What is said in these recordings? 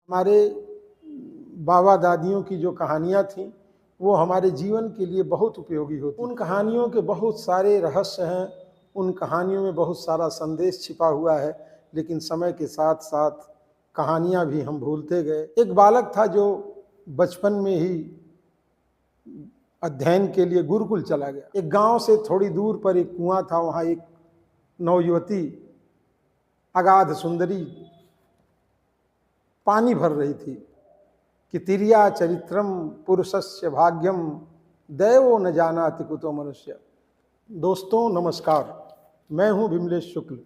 हमारे बाबा दादियों की जो कहानियाँ थीं वो हमारे जीवन के लिए बहुत उपयोगी होती। उन कहानियों के बहुत सारे रहस्य हैं, उन कहानियों में बहुत सारा संदेश छिपा हुआ है, लेकिन समय के साथ साथ कहानियाँ भी हम भूलते गए। एक बालक था जो बचपन में ही अध्ययन के लिए गुरुकुल चला गया। एक गांव से थोड़ी दूर पर एक कुआं था, वहाँ एक नवयुवती अगाध सुंदरी पानी भर रही थी कि तिर्या चरित्रम पुरुषस्य भाग्यम दैवो न जानाति कुतो मनुष्य। दोस्तों नमस्कार, मैं हूं विमलेश शुक्ल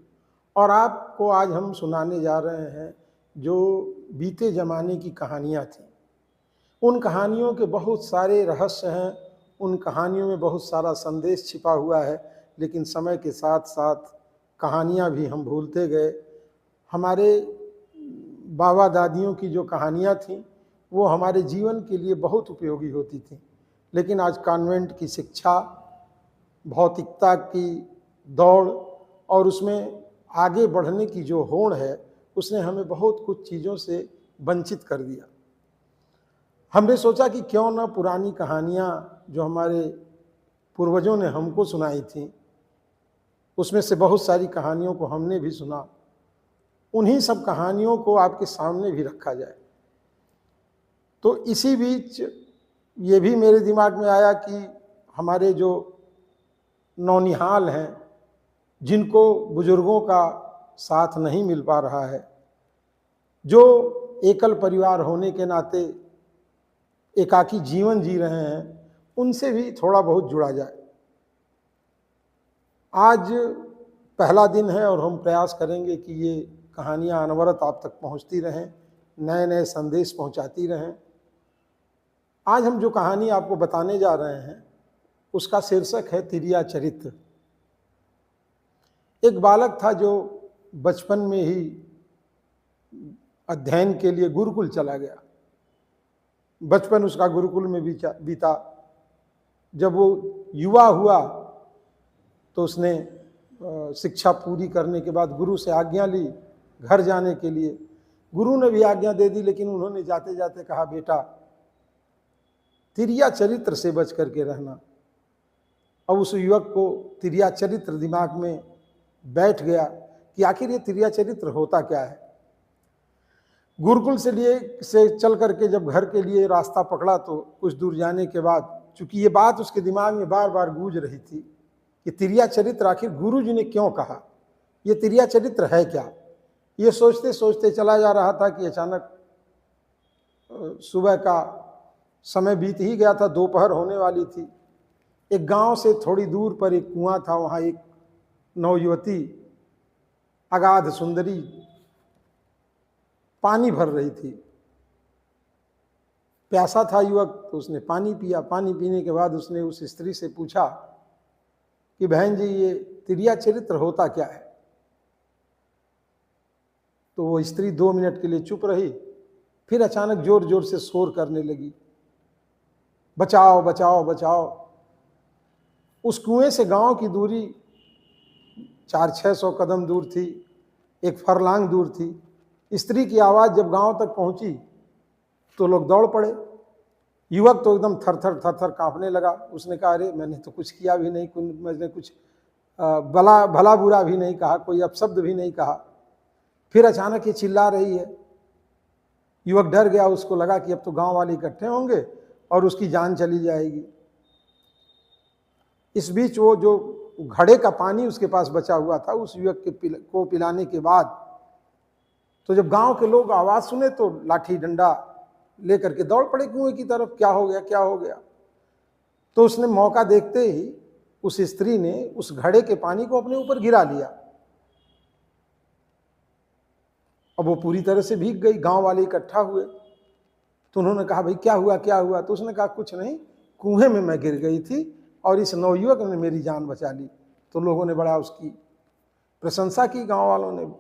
और आपको आज हम सुनाने जा रहे हैं जो बीते ज़माने की कहानियाँ थीं। उन कहानियों के बहुत सारे रहस्य हैं, उन कहानियों में बहुत सारा संदेश छिपा हुआ है, लेकिन समय के साथ साथ कहानियाँ भी हम भूलते गए। हमारे बाबा दादियों की जो कहानियाँ थीं वो हमारे जीवन के लिए बहुत उपयोगी होती थी, लेकिन आज कॉन्वेंट की शिक्षा, भौतिकता की दौड़ और उसमें आगे बढ़ने की जो होड़ है उसने हमें बहुत कुछ चीज़ों से वंचित कर दिया। हमने सोचा कि क्यों न पुरानी कहानियाँ जो हमारे पूर्वजों ने हमको सुनाई थीं, उसमें से बहुत सारी कहानियों को हमने भी सुना, उन्हीं सब कहानियों को आपके सामने भी रखा जाए। तो इसी बीच ये भी मेरे दिमाग में आया कि हमारे जो नौनिहाल हैं, जिनको बुजुर्गों का साथ नहीं मिल पा रहा है, जो एकल परिवार होने के नाते एकाकी जीवन जी रहे हैं, उनसे भी थोड़ा बहुत जुड़ा जाए। आज पहला दिन है और हम प्रयास करेंगे कि ये कहानियाँ अनवरत आप तक पहुँचती रहें, नए नए संदेश पहुँचाती रहें। आज हम जो कहानी आपको बताने जा रहे हैं उसका शीर्षक है तिर्या चरित्र। एक बालक था जो बचपन में ही अध्ययन के लिए गुरुकुल चला गया। बचपन उसका गुरुकुल में बीता। जब वो युवा हुआ तो उसने शिक्षा पूरी करने के बाद गुरु से आज्ञा ली घर जाने के लिए। गुरु ने भी आज्ञा दे दी, लेकिन उन्होंने जाते जाते कहा, बेटा तिर्या चरित्र से बच करके रहना। अब उस युवक को तिर्या चरित्र दिमाग में बैठ गया कि आखिर ये तिर्या चरित्र होता क्या है। गुरुकुल से चल करके जब घर के लिए रास्ता पकड़ा तो कुछ दूर जाने के बाद, चूंकि ये बात उसके दिमाग में बार बार गूंज रही थी कि तिर्या चरित्र आखिर गुरु जी ने क्यों कहा, ये तिर्या चरित्र है क्या, ये सोचते सोचते चला जा रहा था कि अचानक सुबह का समय बीत ही गया था, दोपहर होने वाली थी। एक गांव से थोड़ी दूर पर एक कुआं था, वहाँ एक नवयुवती अगाध सुंदरी पानी भर रही थी। प्यासा था युवक तो उसने पानी पिया। पानी पीने के बाद उसने उस स्त्री से पूछा कि बहन जी ये तिर्या चरित्र होता क्या है। तो वो स्त्री 2 मिनट के लिए चुप रही, फिर अचानक जोर जोर से शोर करने लगी, बचाओ बचाओ बचाओ। उस कुएं से गांव की दूरी 400-600 कदम दूर थी, एक फरलांग दूर थी। स्त्री की आवाज़ जब गांव तक पहुंची तो लोग दौड़ पड़े। युवक तो एकदम थर थर कांपने लगा। उसने कहा, अरे मैंने तो कुछ किया भी नहीं, मैंने कुछ भला बुरा भी नहीं कहा, कोई अपशब्द भी नहीं कहा। फिर अचानक ये चिल्ला रही है। युवक डर गया, उसको लगा कि अब तो गांव वाले इकट्ठे होंगे और उसकी जान चली जाएगी। इस बीच वो जो घड़े का पानी उसके पास बचा हुआ था, उस युवक को पिलाने के बाद तो जब गांव के लोग आवाज़ सुने तो लाठी डंडा लेकर के दौड़ पड़े कुएं की तरफ। क्या हो गया, क्या हो गया। तो उसने मौका देखते ही उस स्त्री ने उस घड़े के पानी को अपने ऊपर गिरा लिया। अब वो पूरी तरह से भीग गई। गांव वाले इकट्ठा हुए तो उन्होंने कहा, भाई क्या हुआ क्या हुआ। तो उसने कहा, कुछ नहीं, कुएं में मैं गिर गई थी और इस नवयुवक ने मेरी जान बचा ली। तो लोगों ने बड़ा उसकी प्रशंसा की, गांव वालों ने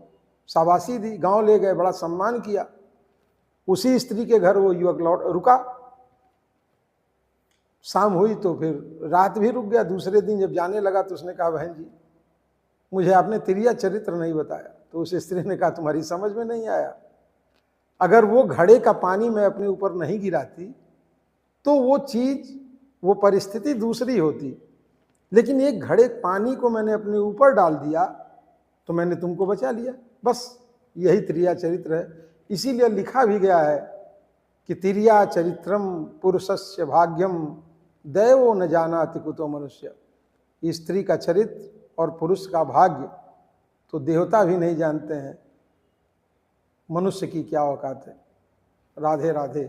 शाबाशी दी, गांव ले गए, बड़ा सम्मान किया। उसी स्त्री के घर वो युवक रुका। शाम हुई तो फिर रात भी रुक गया। दूसरे दिन जब जाने लगा तो उसने कहा, बहन जी मुझे आपने तिर्या चरित्र नहीं बताया। तो उस स्त्री ने कहा, तुम्हारी समझ में नहीं आया, अगर वो घड़े का पानी मैं अपने ऊपर नहीं गिराती तो वो चीज, वो परिस्थिति दूसरी होती। लेकिन एक घड़े पानी को मैंने अपने ऊपर डाल दिया तो मैंने तुमको बचा लिया। बस यही त्रिया चरित्र है। इसीलिए लिखा भी गया है कि तिर्या चरित्रम पुरुषस्य भाग्यम दैवो न जानाति कुतो मनुष्य। स्त्री का चरित्र और पुरुष का भाग्य तो देवता भी नहीं जानते हैं, मनुष्य की क्या औकात है। राधे राधे।